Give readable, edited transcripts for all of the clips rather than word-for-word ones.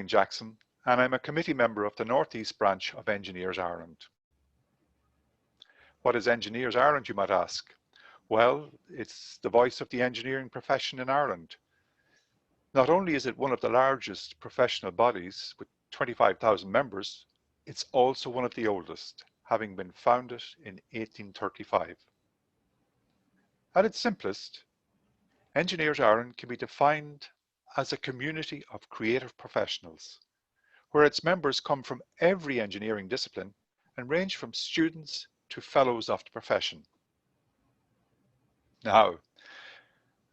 Jackson, and I'm a committee member of the North East branch of Engineers Ireland. What is Engineers Ireland, you might ask? Well, it's the voice of the engineering profession in Ireland. Not only is it one of the largest professional bodies with 25,000 members, it's also one of the oldest, having been founded in 1835. At its simplest, Engineers Ireland can be defined as a community of creative professionals, where its members come from every engineering discipline and range from students to fellows of the profession. Now,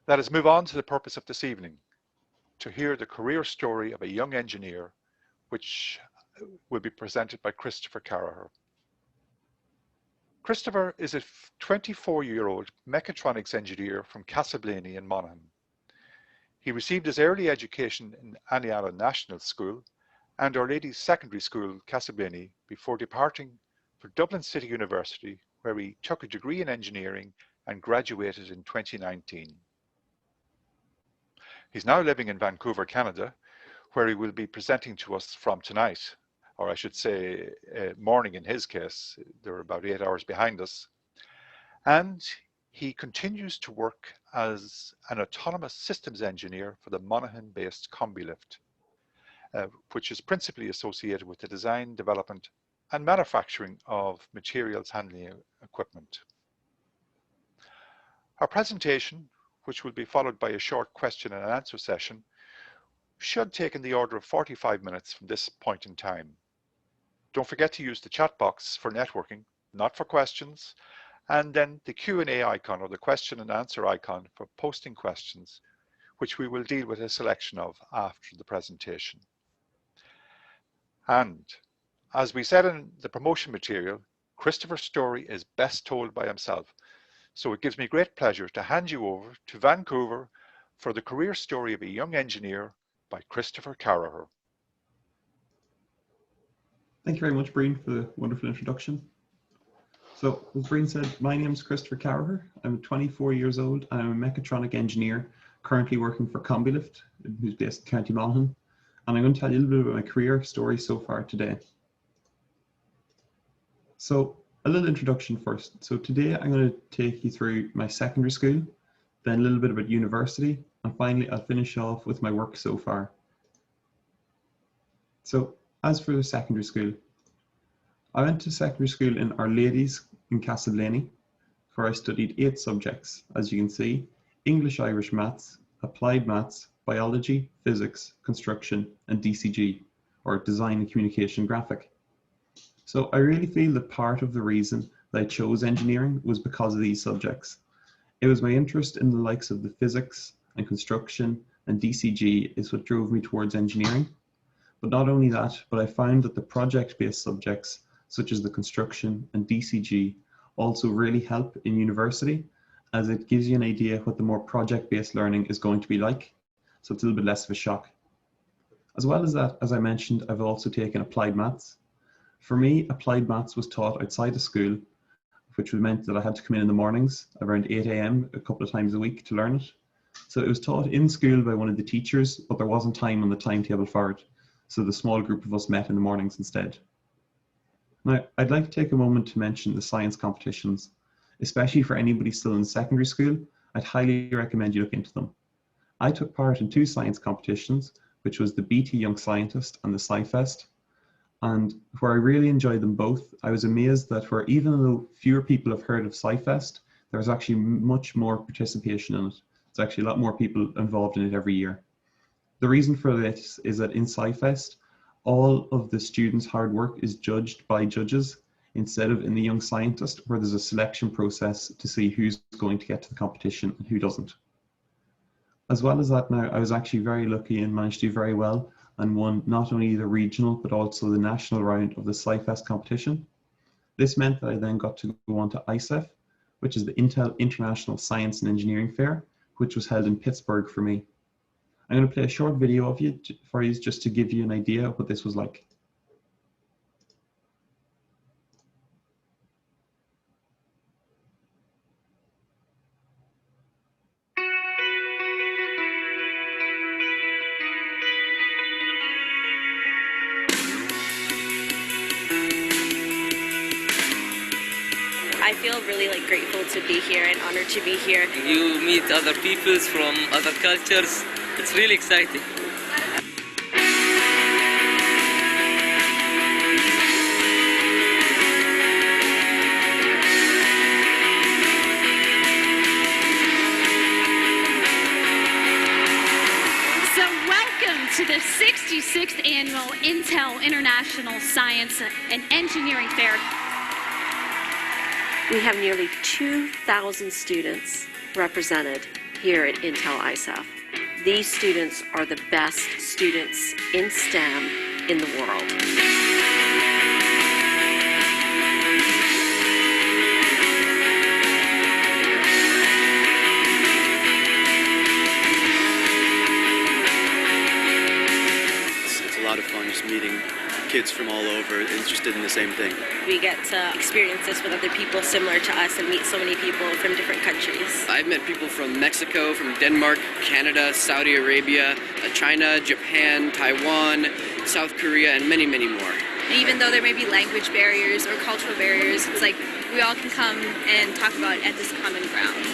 let us move on to the purpose of this evening, to hear the career story of a young engineer, which will be presented by Christopher Carragher. Christopher is a 24-year-old mechatronics engineer from Castleblaney in Monaghan. He received his early education in Aniala National School and Our Lady's Secondary School, Castleblaney, before departing for Dublin City University, where he took a degree in engineering and graduated in 2019. He's now living in Vancouver, Canada, where he will be presenting to us from tonight, or I should say morning in his case. They're about 8 hours behind us. And he continues to work as an autonomous systems engineer for the Monaghan-based Combilift, which is principally associated with the design, development, and manufacturing of materials handling equipment. Our presentation, which will be followed by a short question and answer session, should take in the order of 45 minutes from this point in time. Don't forget to use the chat box for networking, not for questions, and then the Q&A icon or the question and answer icon for posting questions, which we will deal with a selection of after the presentation. And as we said in the promotion material, Christopher's story is best told by himself. So it gives me great pleasure to hand you over to Vancouver for the career story of a young engineer by Christopher Carragher. Thank you very much, Breen, for the wonderful introduction. So, as Breen said, my name is Christopher Carragher. I'm 24 years old and I'm a mechatronic engineer currently working for Combilift, who's based in County Monaghan. And I'm going to tell you a little bit about my career story so far today. So, a little introduction first. So today I'm going to take you through my secondary school, then a little bit about university, and finally I'll finish off with my work so far. So, as for the secondary school, I went to secondary school in Our Lady's in Castleblaney, where I studied 8 subjects, as you can see: English, Irish, Maths, Applied Maths, Biology, Physics, Construction, and DCG, or Design and Communication Graphic. So I really feel that part of the reason that I chose engineering was because of these subjects. It was my interest in the likes of the physics and construction and DCG is what drove me towards engineering. But not only that, but I found that the project-based subjects such as the construction and DCG also really help in university, as it gives you an idea what the more project-based learning is going to be like. So it's a little bit less of a shock. As well as that, as I mentioned, I've also taken applied maths. For me, applied maths was taught outside of school, which meant that I had to come in the mornings around 8 AM a couple of times a week to learn it. So it was taught in school by one of the teachers, but there wasn't time on the timetable for it. So the small group of us met in the mornings instead. Now, I'd like to take a moment to mention the science competitions. Especially for anybody still in secondary school, I'd highly recommend you look into them. I took part in 2 science competitions, which was the BT Young Scientist and the SciFest. And where I really enjoyed them both, I was amazed that where even though fewer people have heard of SciFest, there was actually much more participation in it. There's actually a lot more people involved in it every year. The reason for this is that in SciFest, all of the students' hard work is judged by judges instead of in the Young Scientist, where there's a selection process to see who's going to get to the competition and who doesn't. As well as that, now I was actually very lucky and managed to do very well and won not only the regional but also the national round of the SciFest competition. This meant that I then got to go on to ISEF, which is the Intel International Science and Engineering Fair, which was held in Pittsburgh for me. I'm going to play a short video for you just to give you an idea of what this was like. I feel really grateful to be here and honored to be here. You meet other peoples from other cultures. It's really exciting. To the 66th Annual Intel International Science and Engineering Fair. We have nearly 2,000 students represented here at Intel ISAF. These students are the best students in STEM in the world. A lot of fun just meeting kids from all over interested in the same thing. We get to experience this with other people similar to us and meet so many people from different countries. I've met people from Mexico, from Denmark, Canada, Saudi Arabia, China, Japan, Taiwan, South Korea, and many, many more. And even though there may be language barriers or cultural barriers, it's like we all can come and talk about it at this common ground.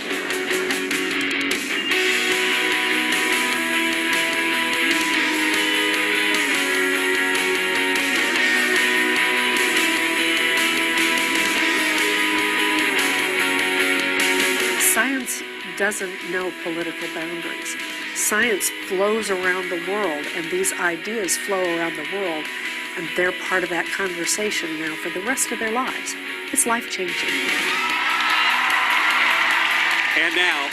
Science doesn't know political boundaries. Science flows around the world, and these ideas flow around the world, and they're part of that conversation now for the rest of their lives. It's life-changing. And now,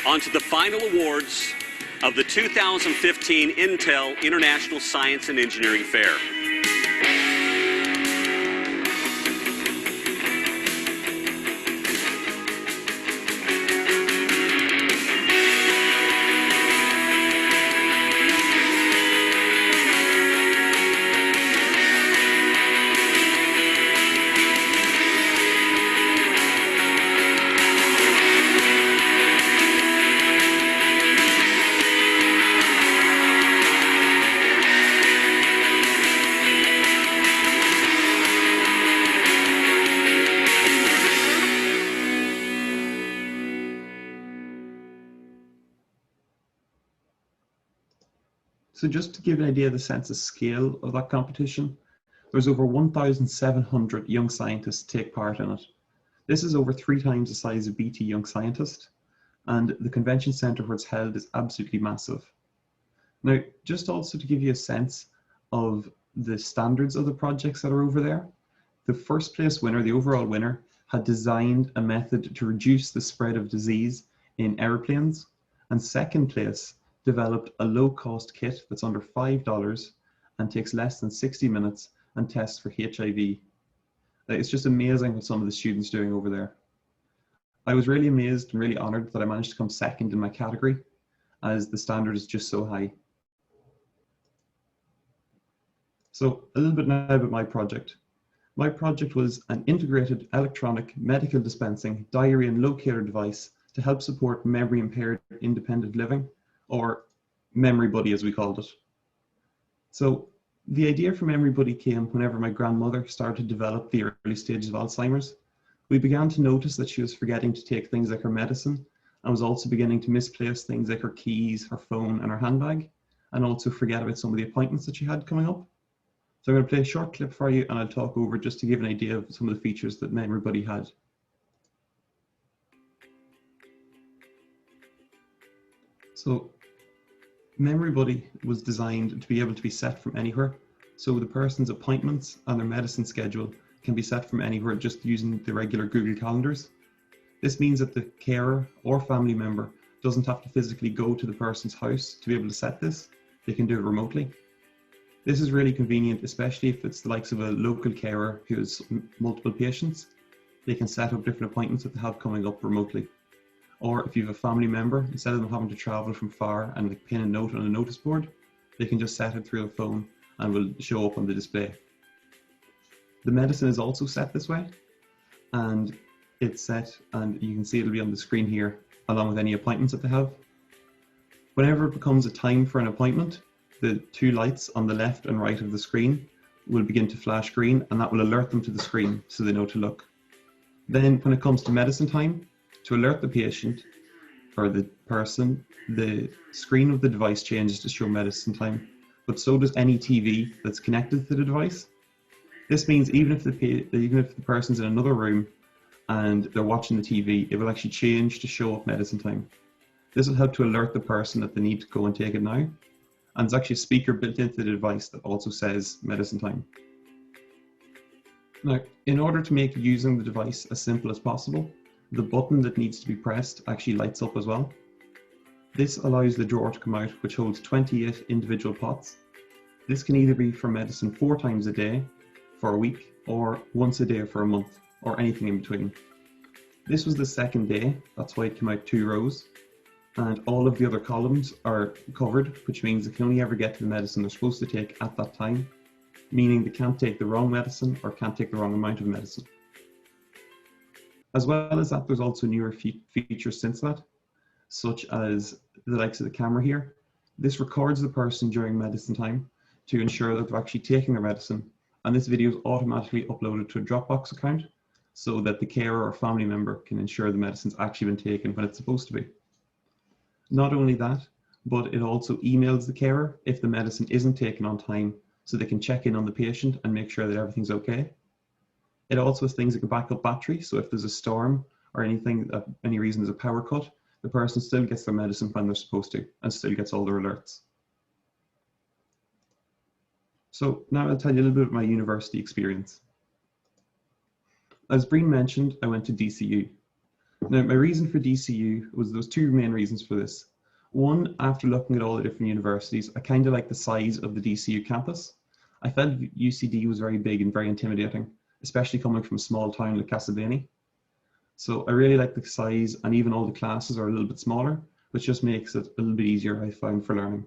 on to the final awards of the 2015 Intel International Science and Engineering Fair. So just to give an idea of the sense of scale of that competition, there's over 1,700 young scientists take part in it. This is over 3 times the size of BT Young Scientist, and the convention centre where it's held is absolutely massive. Now, just also to give you a sense of the standards of the projects that are over there, the first place winner, the overall winner, had designed a method to reduce the spread of disease in airplanes, and second place developed a low-cost kit that's under $5 and takes less than 60 minutes and tests for HIV. It's just amazing what some of the students are doing over there. I was really amazed and really honoured that I managed to come second in my category, as the standard is just so high. So a little bit now about my project. My project was an integrated electronic medical dispensing diary and locator device to help support memory impaired independent living, or Memory Buddy as we called it. So the idea for Memory Buddy came whenever my grandmother started to develop the early stages of Alzheimer's. We began to notice that she was forgetting to take things like her medicine, and was also beginning to misplace things like her keys, her phone, and her handbag, and also forget about some of the appointments that she had coming up. So I'm going to play a short clip for you, and I'll talk over just to give an idea of some of the features that Memory Buddy had. So Memory Buddy was designed to be able to be set from anywhere. So the person's appointments and their medicine schedule can be set from anywhere just using the regular Google Calendars. This means that the carer or family member doesn't have to physically go to the person's house to be able to set this. They can do it remotely. This is really convenient, especially if it's the likes of a local carer who has multiple patients. They can set up different appointments that they have coming up remotely. Or if you have a family member, instead of them having to travel from far and like pin a note on a notice board, they can just set it through a phone and will show up on the display. The medicine is also set this way, and it's set, and you can see it'll be on the screen here along with any appointments that they have. Whenever it becomes a time for an appointment, the 2 lights on the left and right of the screen will begin to flash green, and that will alert them to the screen so they know to look. Then when it comes to medicine time, to alert the patient or the person, the screen of the device changes to show medicine time, but so does any TV that's connected to the device. This means even if the person's in another room and they're watching the TV, it will actually change to show up medicine time. This will help to alert the person that they need to go and take it now. And there's actually a speaker built into the device that also says medicine time. Now, in order to make using the device as simple as possible, the button that needs to be pressed actually lights up as well. This allows the drawer to come out, which holds 28 individual pots. This can either be for medicine 4 times a day for a week, or once a day for a month, or anything in between. This was the second day, that's why it came out 2 rows, and all of the other columns are covered, which means they can only ever get to the medicine they're supposed to take at that time, meaning they can't take the wrong medicine or can't take the wrong amount of medicine. As well as that, there's also newer features since that, such as the likes of the camera here. This records the person during medicine time to ensure that they're actually taking their medicine, and this video is automatically uploaded to a Dropbox account so that the carer or family member can ensure the medicine's actually been taken when it's supposed to be. Not only that, but it also emails the carer if the medicine isn't taken on time, so they can check in on the patient and make sure that everything's okay. It also has things like a backup battery, so if there's a storm or anything, any reason there's a power cut, the person still gets their medicine when they're supposed to and still gets all their alerts. So now I'll tell you a little bit about my university experience. As Breen mentioned, I went to DCU. Now, my reason for DCU was there was 2 main reasons for this. One, after looking at all the different universities, I kind of liked the size of the DCU campus. I felt UCD was very big and very intimidating, especially coming from a small town like Castleblaney. So I really like the size, and even all the classes are a little bit smaller, which just makes it a little bit easier, I found, for learning.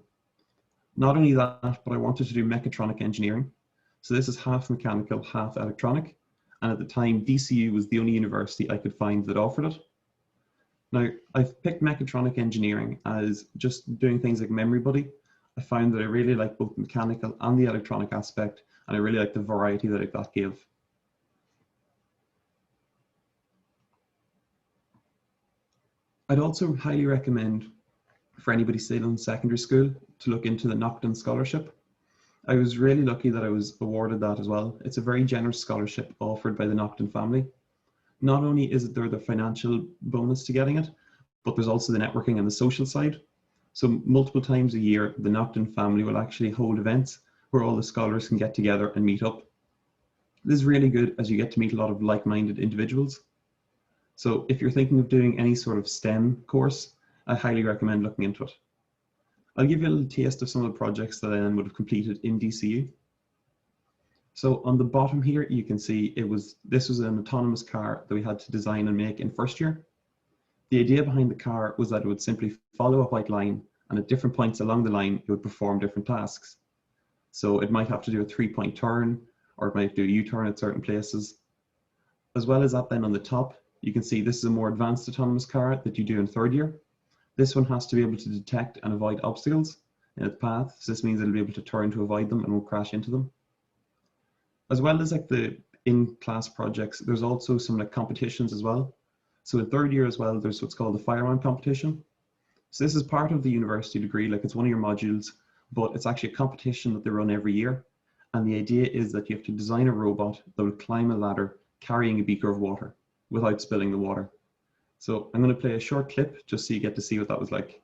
Not only that, but I wanted to do mechatronic engineering. So this is half mechanical, half electronic. And at the time, DCU was the only university I could find that offered it. Now, I've picked mechatronic engineering as just doing things like memory buddy. I found that I really like both the mechanical and the electronic aspect, and I really like the variety that that gave. I'd also highly recommend for anybody still in secondary school to look into the Nocton Scholarship. I was really lucky that I was awarded that as well. It's a very generous scholarship offered by the Nocton family. Not only is there the financial bonus to getting it, but there's also the networking and the social side. So multiple times a year, the Nocton family will actually hold events where all the scholars can get together and meet up. This is really good as you get to meet a lot of like-minded individuals. So if you're thinking of doing any sort of STEM course, I highly recommend looking into it. I'll give you a little taste of some of the projects that I then would have completed in DCU. So on the bottom here, you can see this was an autonomous car that we had to design and make in first year. The idea behind the car was that it would simply follow a white line, and at different points along the line, it would perform different tasks. So it might have to do a 3-point turn, or it might do a U-turn at certain places. As well as that, then on the top, you can see this is a more advanced autonomous car that you do in third year. This one has to be able to detect and avoid obstacles in its path. So this means it'll be able to turn to avoid them and won't crash into them. As well as like the in-class projects, there's also some like competitions as well. So in third year as well, there's what's called the firearm competition. So this is part of the university degree, like it's one of your modules, but it's actually a competition that they run every year. And the idea is that you have to design a robot that will climb a ladder carrying a beaker of water without spilling the water. So I'm going to play a short clip just so you get to see what that was like.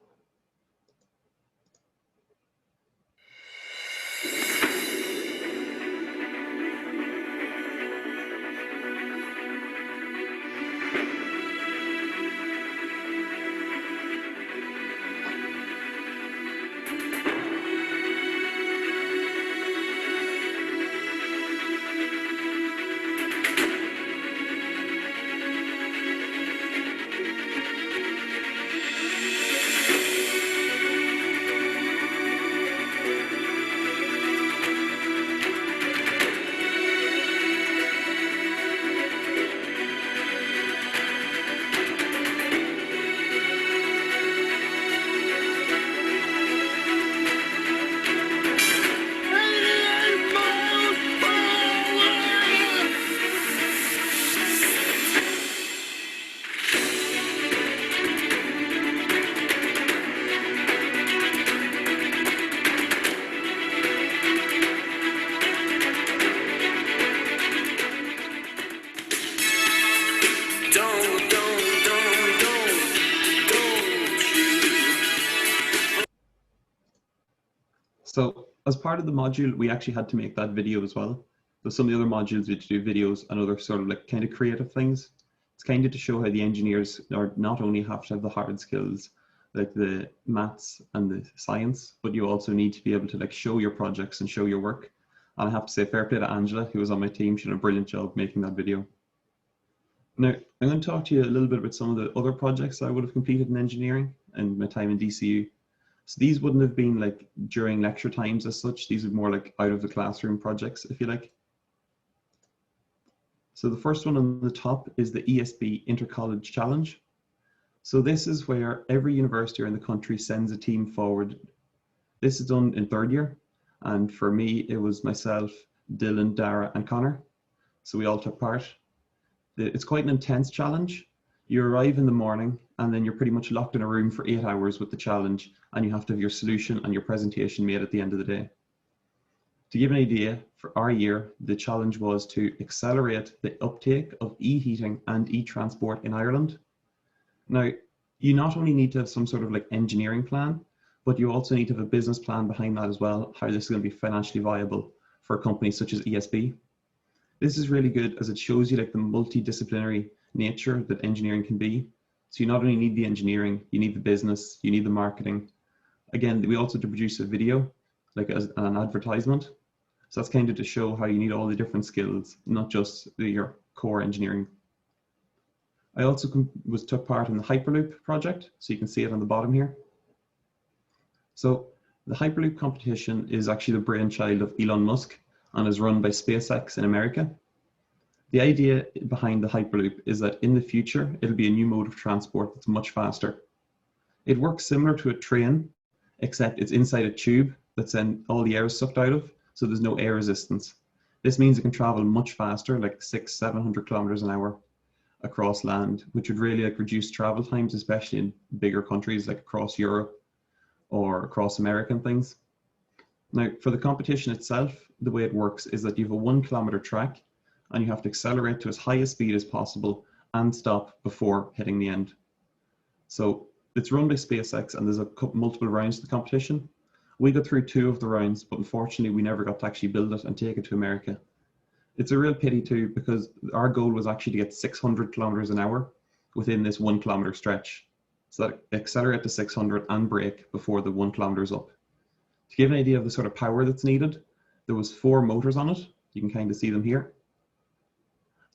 as part of the module, we actually had to make that video as well. So some of the other modules we had to do videos and other sort of like kind of creative things. It's kind of to show how the engineers are not only have to have the hard skills, like the maths and the science, but you also need to be able to like show your projects and show your work. And I have to say fair play to Angela, who was on my team. She did a brilliant job making that video. Now, I'm going to talk to you a little bit about some of the other projects I would have completed in engineering and my time in DCU. So these wouldn't have been like during lecture times as such. These are more like out of the classroom projects, if you like. So the first one on the top is the ESB Intercollege Challenge. So this is where every university around the country sends a team forward. This is done in third year. And for me, it was myself, Dylan, Dara, and Connor. So we all took part. It's quite an intense challenge. You arrive in the morning and then you're pretty much locked in a room for 8 hours with the challenge, and you have to have your solution and your presentation made at the end of the day. To give an idea, for our year, the challenge was to accelerate the uptake of e-heating and e-transport in Ireland. Now, you not only need to have some sort of like engineering plan, but you also need to have a business plan behind that as well, how this is going to be financially viable for companies such as ESB. This is really good as it shows you like the multidisciplinary nature that engineering can be. So you not only need the engineering, you need the business, you need the marketing. Again, we also had to produce a video, like as an advertisement. So that's kind of to show how you need all the different skills, not just your core engineering. I also took part in the Hyperloop project, so you can see it on the bottom here. So the Hyperloop competition is actually the brainchild of Elon Musk and is run by SpaceX in America. The idea behind the Hyperloop is that in the future, it'll be a new mode of transport that's much faster. It works similar to a train, except it's inside a tube that's then all the air is sucked out of, so there's no air resistance. This means it can travel much faster, like 600-700 kilometers an hour across land, which would really like reduce travel times, especially in bigger countries like across Europe or across America and things. Now, for the competition itself, the way it works is that you have a 1 kilometer track and you have to accelerate to as high a speed as possible and stop before hitting the end. So it's run by SpaceX and there's multiple rounds to the competition. We got through 2 of the rounds, but unfortunately we never got to actually build it and take it to America. It's a real pity too, because our goal was actually to get 600 kilometers an hour within this 1 kilometer stretch. So that accelerate to 600 and brake before the 1 kilometer is up. To give an idea of the sort of power that's needed, there was 4 motors on it. You can kind of see them here.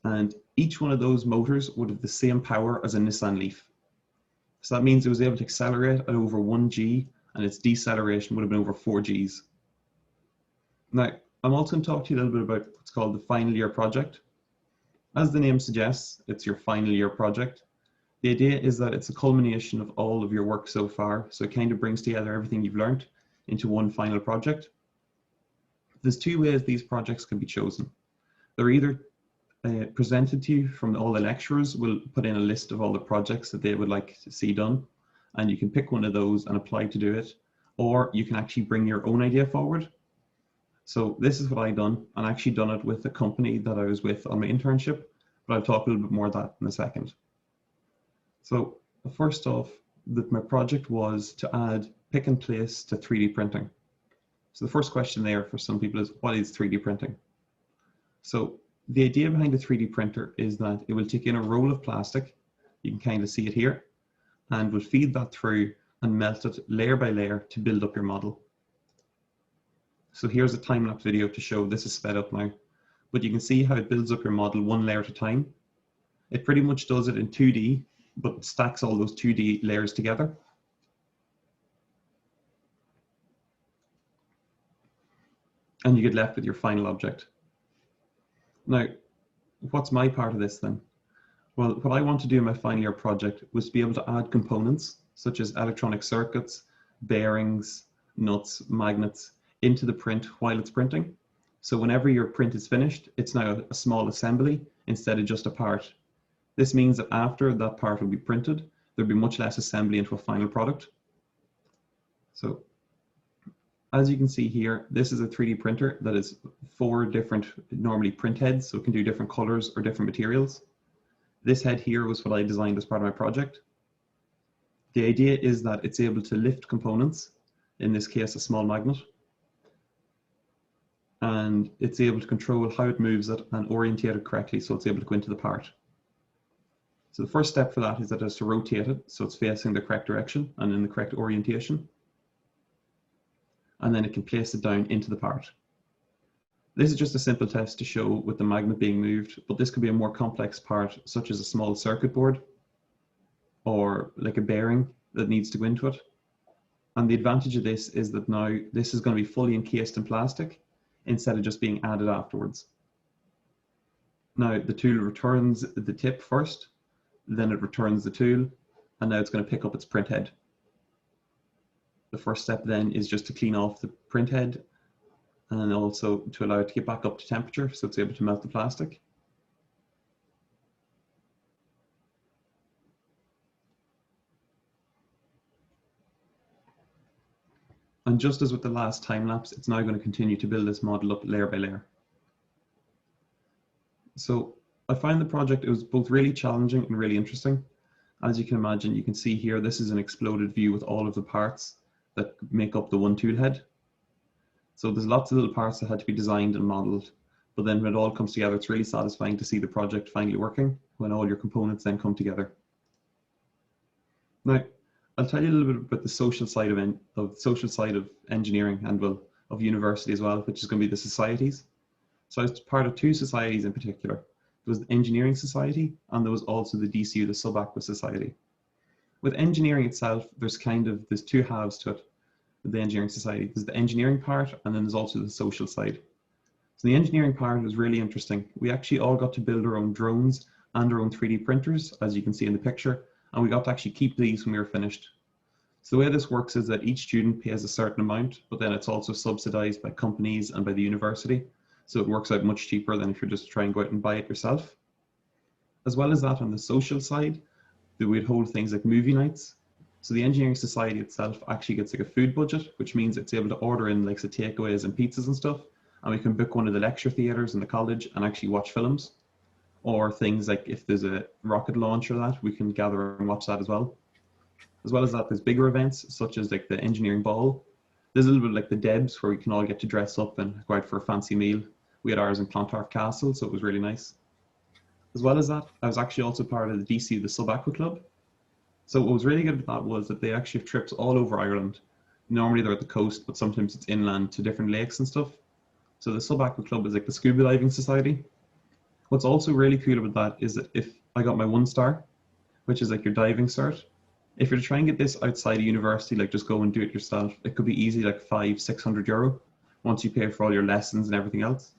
And each one of those motors would have the same power as a Nissan Leaf. So that means it was able to accelerate at over 1 G, and its deceleration would have been over 4 Gs. Now, I'm also going to talk to you a little bit about what's called the final year project. As the name suggests, it's your final year project. The idea is that it's a culmination of all of your work so far, so it kind of brings together everything you've learned into one final project. There's 2 ways these projects can be chosen. They're either presented to you from all the lecturers will put in a list of all the projects that they would like to see done, and you can pick one of those and apply to do it, or you can actually bring your own idea forward. So this is what I've done, and I actually done it with the company that I was with on my internship, but I'll talk a little bit more of that in a second. So first off, my project was to add pick and place to 3D printing. So the first question there for some people is, what is 3D printing? So the idea behind a 3D printer is that it will take in a roll of plastic, you can kind of see it here, and will feed that through and melt it layer by layer to build up your model. So here's a time-lapse video to show this is sped up now, but you can see how it builds up your model 1 layer at a time. It pretty much does it in 2D, but stacks all those 2D layers together. And you get left with your final object. Now, what's my part of this then? Well, what I want to do in my final year project was to be able to add components such as electronic circuits, bearings, nuts, magnets into the print while it's printing. So whenever your print is finished, it's now a small assembly instead of just a part. This means that after that part will be printed, there'll be much less assembly into a final product. So as you can see here, this is a 3D printer that is 4 different normally print heads, so it can do different colors or different materials. This head here was what I designed as part of my project. The idea is that it's able to lift components, in this case a small magnet, and it's able to control how it moves it and orientate it correctly so it's able to go into the part. So the first step for that is that it has to rotate it so it's facing the correct direction and in the correct orientation. And then it can place it down into the part. This is just a simple test to show with the magnet being moved, but this could be a more complex part, such as a small circuit board or like a bearing that needs to go into it. And the advantage of this is that now this is going to be fully encased in plastic instead of just being added afterwards. Now the tool returns the tip first, then it returns the tool, and now it's going to pick up its print head. The first step then is just to clean off the print head and also to allow it to get back up to temperature so it's able to melt the plastic. And just as with the last time lapse, it's now going to continue to build this model up layer by layer. So I find the project, it was both really challenging and really interesting. As you can imagine, you can see here, this is an exploded view with all of the parts that make up the one tool head. So there's lots of little parts that had to be designed and modeled, but then when it all comes together, it's really satisfying to see the project finally working when all your components then come together. Now, I'll tell you a little bit about the social side of engineering and well, of university as well, which is going to be the societies. So I was part of two societies in particular. There was the Engineering Society, and there was also the DCU, the Sub-Aqua Society. With engineering itself, there's two halves to it. The Engineering Society, there's the engineering part, and then there's also the social side. So the engineering part was really interesting. We actually all got to build our own drones and our own 3D printers, as you can see in the picture, and we got to actually keep these when we were finished. So the way this works is that each student pays a certain amount, but then it's also subsidized by companies and by the university. So it works out much cheaper than if you're just trying to go out and buy it yourself. As well as that, on the social side, we'd hold things like movie nights. So the Engineering Society itself actually gets like a food budget, which means it's able to order in like the takeaways and pizzas and stuff. And we can book one of the lecture theaters in the college and actually watch films. Or things like if there's a rocket launch or that, we can gather and watch that as well. As well as that, there's bigger events such as like the engineering ball. There's a little bit like the Debs where we can all get to dress up and go out for a fancy meal. We had ours in Clontarf Castle, so it was really nice. As well as that, I was actually also part of the DCU, the Sub-Aqua Club. So what was really good about that was that they actually have trips all over Ireland. Normally they're at the coast, but sometimes it's inland to different lakes and stuff. So the Sub-Aqua Club is like the scuba diving society. What's also really cool about that is that if I got my 1 star, which is like your diving cert, if you're to try and get this outside of university, like just go and do it yourself, it could be easy like €500-600 once you pay for all your lessons and everything else.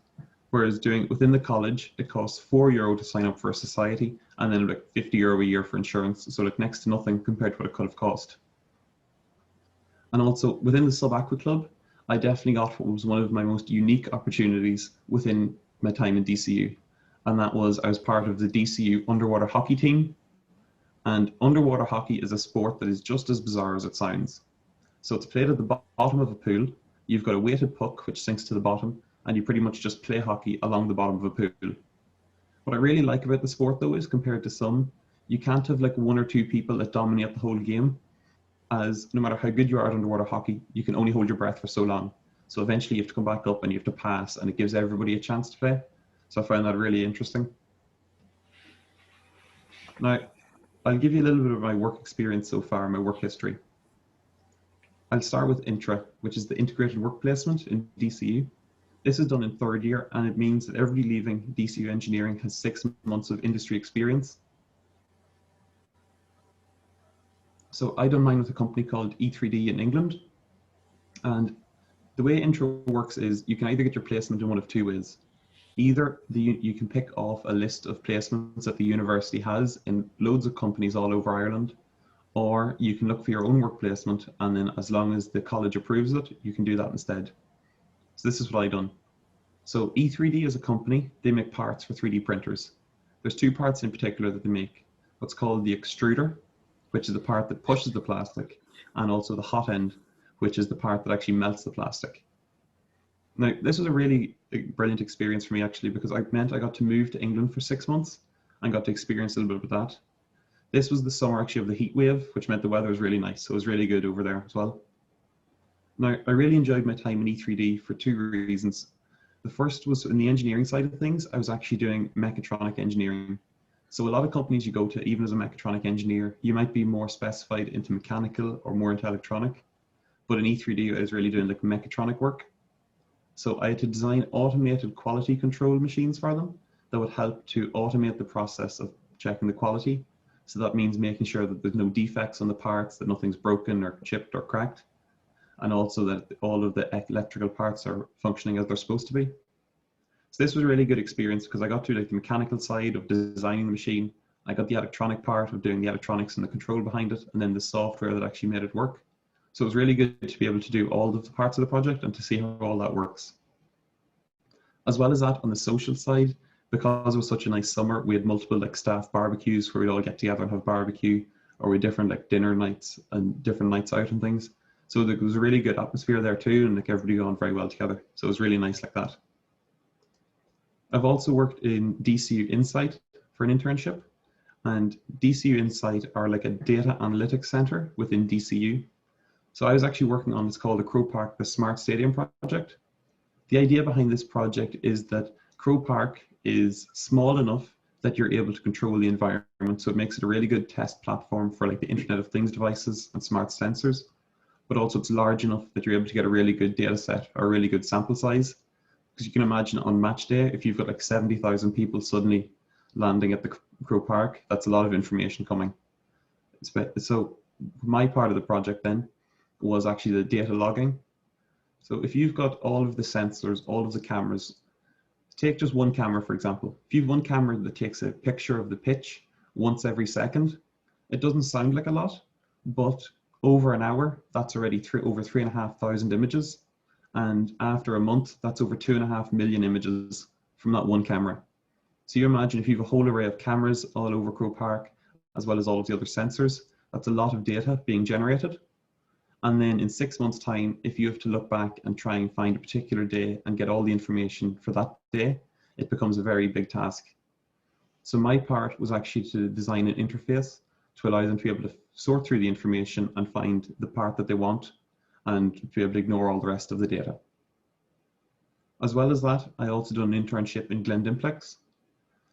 Whereas doing it within the college, it costs €4 to sign up for a society and then like €50 a year for insurance. So like next to nothing compared to what it could have cost. And also within the Sub-Aqua Club, I definitely got what was one of my most unique opportunities within my time in DCU. And that was I was part of the DCU underwater hockey team. And underwater hockey is a sport that is just as bizarre as it sounds. So it's played at the bottom of a pool. You've got a weighted puck which sinks to the bottom, and you pretty much just play hockey along the bottom of a pool. What I really like about the sport though is compared to some, you can't have like 1 or 2 people that dominate the whole game, as no matter how good you are at underwater hockey, you can only hold your breath for so long. So eventually you have to come back up and you have to pass, and it gives everybody a chance to play. So I found that really interesting. Now, I'll give you a little bit of my work experience so far, my work history. I'll start with INTRA, which is the Integrated Work Placement in DCU. This is done in 3rd year, and it means that everybody leaving DCU engineering has 6 months of industry experience. So I done mine with a company called E3D in England. And the way INTRA works is you can either get your placement in one of 2 ways. Either you can pick off a list of placements that the university has in loads of companies all over Ireland, or you can look for your own work placement, and then as long as the college approves it, you can do that instead. So this is what I done. So E3D is a company, they make parts for 3D printers. There's 2 parts in particular that they make. What's called the extruder, which is the part that pushes the plastic, and also the hot end, which is the part that actually melts the plastic. Now, this was a really brilliant experience for me actually, because it meant I got to move to England for 6 months and got to experience a little bit of that. This was the summer actually of the heat wave, which meant the weather was really nice. So it was really good over there as well. Now, I really enjoyed my time in E3D for 2 reasons. The first was in the engineering side of things. I was actually doing mechatronic engineering. So a lot of companies you go to, even as a mechatronic engineer, you might be more specified into mechanical or more into electronic. But in E3D, I was really doing like mechatronic work. So I had to design automated quality control machines for them that would help to automate the process of checking the quality. So that means making sure that there's no defects on the parts, that nothing's broken or chipped or cracked, and also that all of the electrical parts are functioning as they're supposed to be. So this was a really good experience because I got to like the mechanical side of designing the machine. I got the electronic part of doing the electronics and the control behind it, and then the software that actually made it work. So it was really good to be able to do all of the parts of the project and to see how all that works. As well as that, on the social side, because it was such a nice summer, we had multiple like staff barbecues where we'd all get together and have barbecue, or we had different like dinner nights and different nights out and things. So there was a really good atmosphere there too, and like everybody got on very well together. So it was really nice like that. I've also worked in DCU Insight for an internship, and DCU Insight are like a data analytics center within DCU. So I was actually working on what's called the Crow Park, the Smart Stadium project. The idea behind this project is that Crow Park is small enough that you're able to control the environment. So it makes it a really good test platform for like the Internet of Things devices and smart sensors, but also it's large enough that you're able to get a really good data set or a really good sample size. Because you can imagine on match day, if you've got like 70,000 people suddenly landing at the Crow Park, that's a lot of information coming. So my part of the project then was actually the data logging. So if you've got all of the sensors, all of the cameras, take just one camera, for example. If you have one camera that takes a picture of the pitch once every second, it doesn't sound like a lot, but over an hour, that's already over 3,500 images. And after a month, that's over 2.5 million images from that one camera. So you imagine if you have a whole array of cameras all over Crow Park, as well as all of the other sensors, that's a lot of data being generated. And then in 6 months' time, if you have to look back and try and find a particular day and get all the information for that day, it becomes a very big task. So my part was actually to design an interface to allow them to be able to sort through the information and find the part that they want and to be able to ignore all the rest of the data. As well as that, I also done an internship in Glendimplex.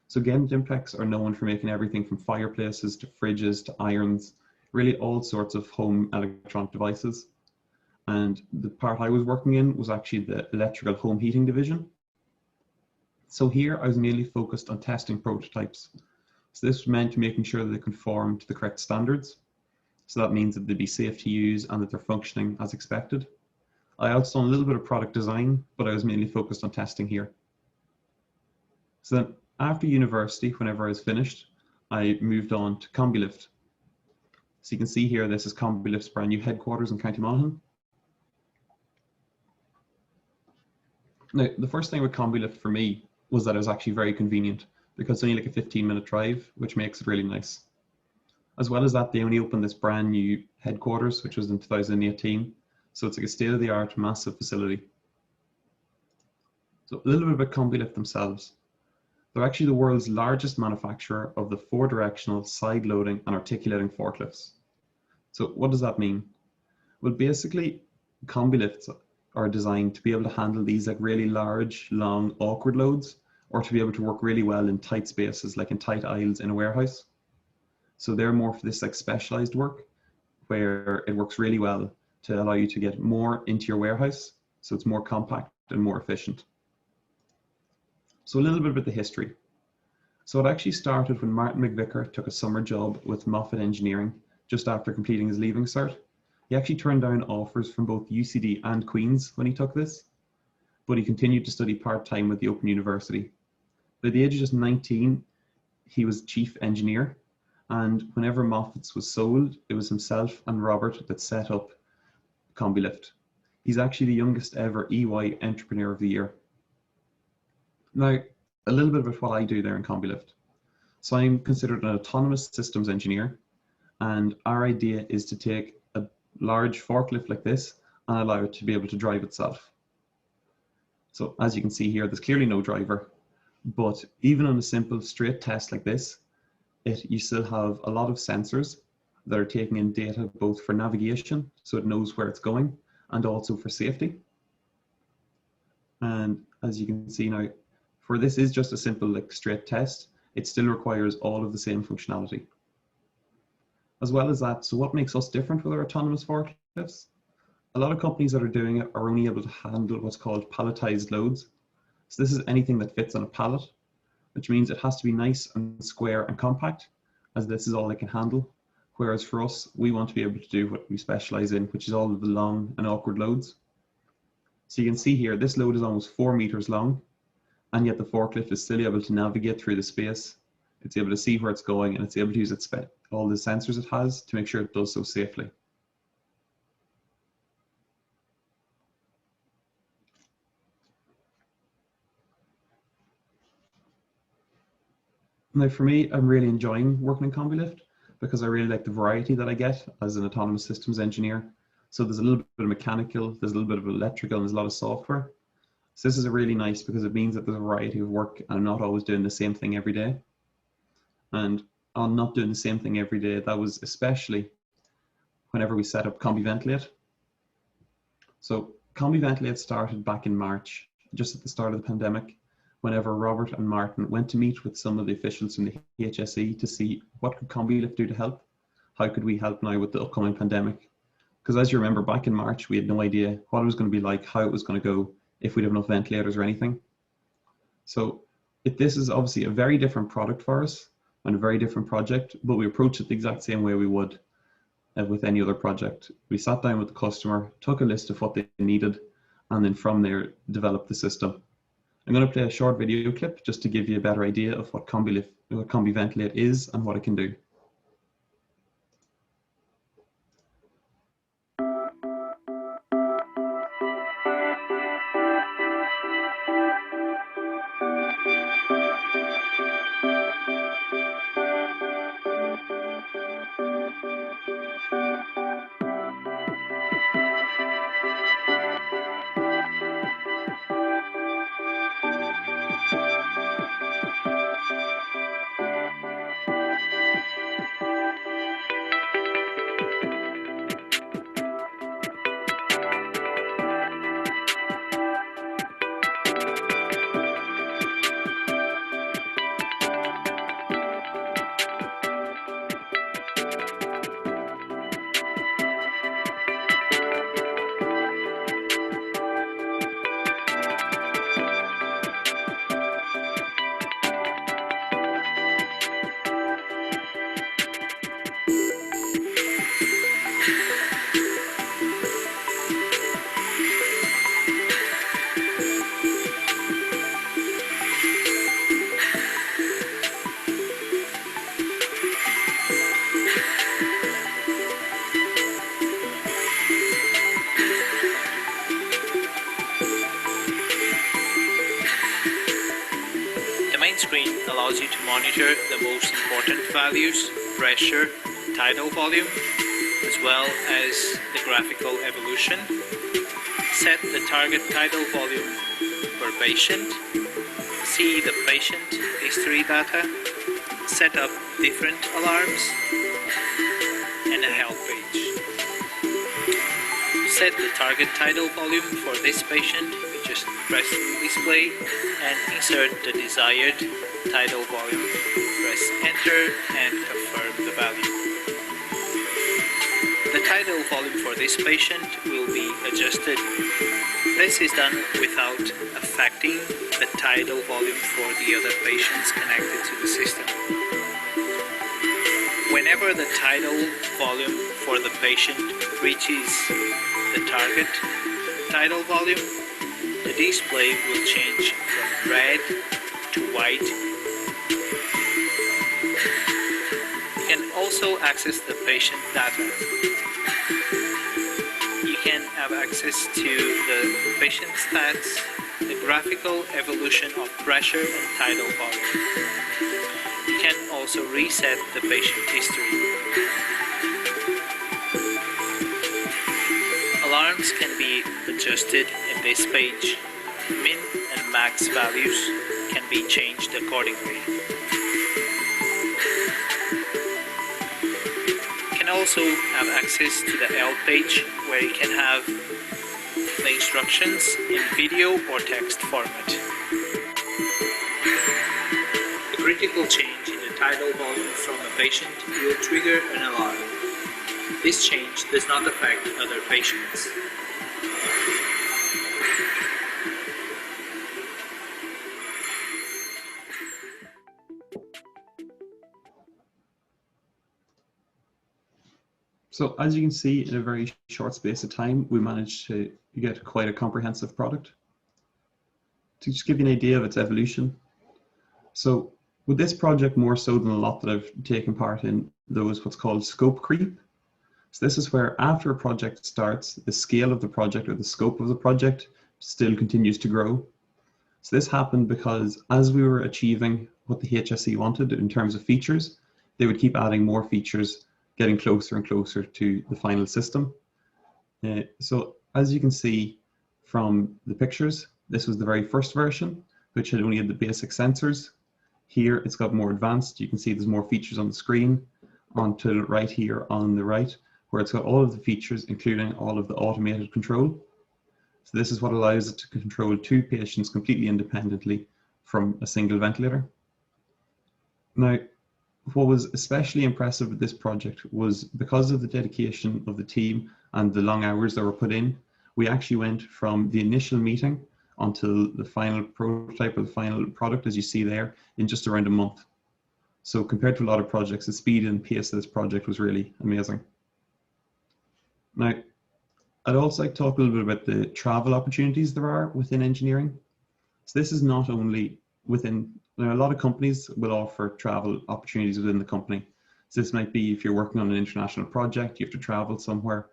So Glendimplex are known for making everything from fireplaces to fridges to irons, really all sorts of home electronic devices. And the part I was working in was actually the electrical home heating division. So here I was mainly focused on testing prototypes. So this meant making sure that they conform to the correct standards. So that means that they'd be safe to use and that they're functioning as expected. I also done a little bit of product design, but I was mainly focused on testing here. So then after university, whenever I was finished, I moved on to Combilift. So you can see here, this is Combilift's brand new headquarters in County Monaghan. Now, the first thing with Combilift for me was that it was actually very convenient because it's only like a 15-minute drive, which makes it really nice. As well as that, they only opened this brand new headquarters, which was in 2018. So it's like a state-of-the-art, massive facility. So a little bit about Combilift themselves. They're actually the world's largest manufacturer of the 4-directional side-loading and articulating forklifts. So what does that mean? Well, basically, Combilifts are designed to be able to handle these like really large, long, awkward loads, or to be able to work really well in tight spaces, like in tight aisles in a warehouse. So they're more for this like specialized work where it works really well to allow you to get more into your warehouse. So it's more compact and more efficient. So a little bit about the history. So it actually started when Martin McVicker took a summer job with Moffat Engineering just after completing his Leaving Cert. He actually turned down offers from both UCD and Queen's when he took this, but he continued to study part-time with the Open University. By the age of just 19, he was chief engineer, and whenever Moffat's was sold, it was himself and Robert that set up Combilift. He's actually the youngest ever EY Entrepreneur of the Year. Now, a little bit about what I do there in Combilift. So I'm considered an autonomous systems engineer, and our idea is to take a large forklift like this and allow it to be able to drive itself. So as you can see here, there's clearly no driver, but even on a simple straight test like this, you still have a lot of sensors that are taking in data both for navigation, so it knows where it's going, and also for safety. And as you can see now. For this is just a simple straight test, it still requires all of the same functionality. As well as that, so what makes us different with our autonomous forklifts? A lot of companies that are doing it are only able to handle what's called palletized loads. So this is anything that fits on a pallet, which means it has to be nice and square and compact, as this is all they can handle. Whereas for us, we want to be able to do what we specialize in, which is all of the long and awkward loads. So you can see here, this load is almost 4 meters long, and yet the forklift is still able to navigate through the space. It's able to see where it's going, and it's able to use all the sensors it has to make sure it does so safely. Now for me, I'm really enjoying working in Combilift because I really like the variety that I get as an autonomous systems engineer. So there's a little bit of mechanical, there's a little bit of electrical, and there's a lot of software. So this is really nice because it means that there's a variety of work and I'm not always doing the same thing every day. And on not doing the same thing every day, that was especially whenever we set up Combiventilate. So Combiventilate started back in March, just at the start of the pandemic, whenever Robert and Martin went to meet with some of the officials from the HSE to see what could Combilift do to help. How could we help now with the upcoming pandemic? Because as you remember, back in March, we had no idea what it was going to be like, how it was going to go, if we'd have enough ventilators or anything. So this is obviously a very different product for us and a very different project, but we approach it the exact same way we would with any other project. We sat down with the customer, took a list of what they needed, and then from there, developed the system. I'm going to play a short video clip just to give you a better idea of what Combiventilate is and what it can do. Screen allows you to monitor the most important values, pressure, tidal volume, as well as the graphical evolution. Set the target tidal volume per patient, see the patient history data, set up different alarms, and a help page. Set the target tidal volume for this patient. Just press the display and insert the desired tidal volume. Press enter and confirm the value. The tidal volume for this patient will be adjusted. This is done without affecting the tidal volume for the other patients connected to the system. Whenever the tidal volume for the patient reaches the target tidal volume, the display will change from red to white. You can also access the patient data. You can have access to the patient stats, the graphical evolution of pressure and tidal volume. You can also reset the patient history. Alarms can be adjusted in this page. Min and max values can be changed accordingly. You can also have access to the help page where you can have the instructions in video or text format. A critical change in the tidal volume from a patient will trigger an alarm. This change does not affect other patients. So as you can see, in a very short space of time, we managed to get quite a comprehensive product. To just give you an idea of its evolution. So with this project, more so than a lot that I've taken part in, there was what's called scope creep. So this is where after a project starts, the scale of the project or the scope of the project still continues to grow. So this happened because as we were achieving what the HSE wanted in terms of features, they would keep adding more features, getting closer and closer to the final system. So as you can see from the pictures, this was the very first version, which had only had the basic sensors. Here it's got more advanced. You can see there's more features on the screen. On to the right here on the right, where it's got all of the features, including all of the automated control. So this is what allows it to control 2 patients completely independently from a single ventilator. Now, what was especially impressive with this project was because of the dedication of the team and the long hours that were put in, we actually went from the initial meeting until the final prototype or the final product, as you see there, in just around a month. So compared to a lot of projects, the speed and pace of this project was really amazing. Now, I'd also like to talk a little bit about the travel opportunities there are within engineering. So this is not only within, a lot of companies will offer travel opportunities within the company. So this might be if you're working on an international project, you have to travel somewhere,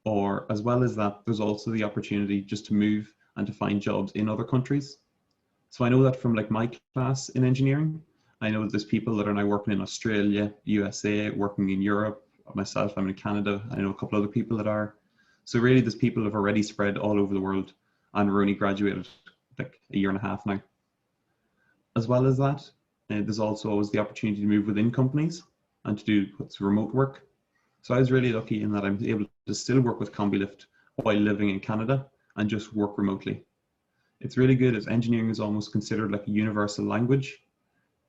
or as well as that, there's also the opportunity just to move and to find jobs in other countries. So I know that from like my class in engineering, I know that there's people that are now working in Australia, USA, working in Europe. Myself, I'm in Canada. I know a couple other people that are. So really, there's people that have already spread all over the world, and we're only graduated like a year and a half now. As well as that, there's also always the opportunity to move within companies and to do what's remote work. So I was really lucky in that I'm able to still work with Combilift while living in Canada and just work remotely. It's really good as engineering is almost considered like a universal language.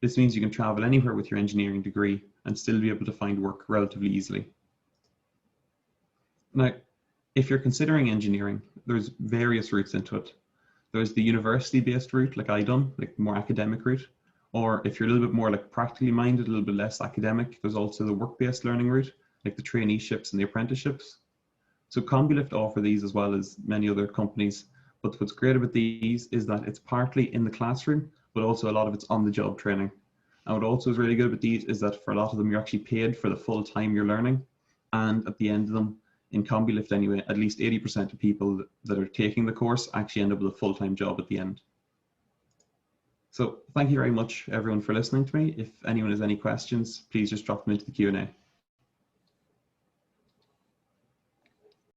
This means you can travel anywhere with your engineering degree and still be able to find work relatively easily. Now, if you're considering engineering, there's various routes into it. There's the university-based route, like I done, like more academic route. Or if you're a little bit more like practically minded, a little bit less academic, there's also the work-based learning route, like the traineeships and the apprenticeships. So Combilift offer these as well as many other companies. But what's great about these is that it's partly in the classroom, but also a lot of it's on the job training. And what also is really good about these is that for a lot of them, you're actually paid for the full time you're learning. And at the end of them, in Combilift anyway, at least 80% of people that are taking the course actually end up with a full-time job at the end. So thank you very much, everyone, for listening to me. If anyone has any questions, please just drop them into the Q&A.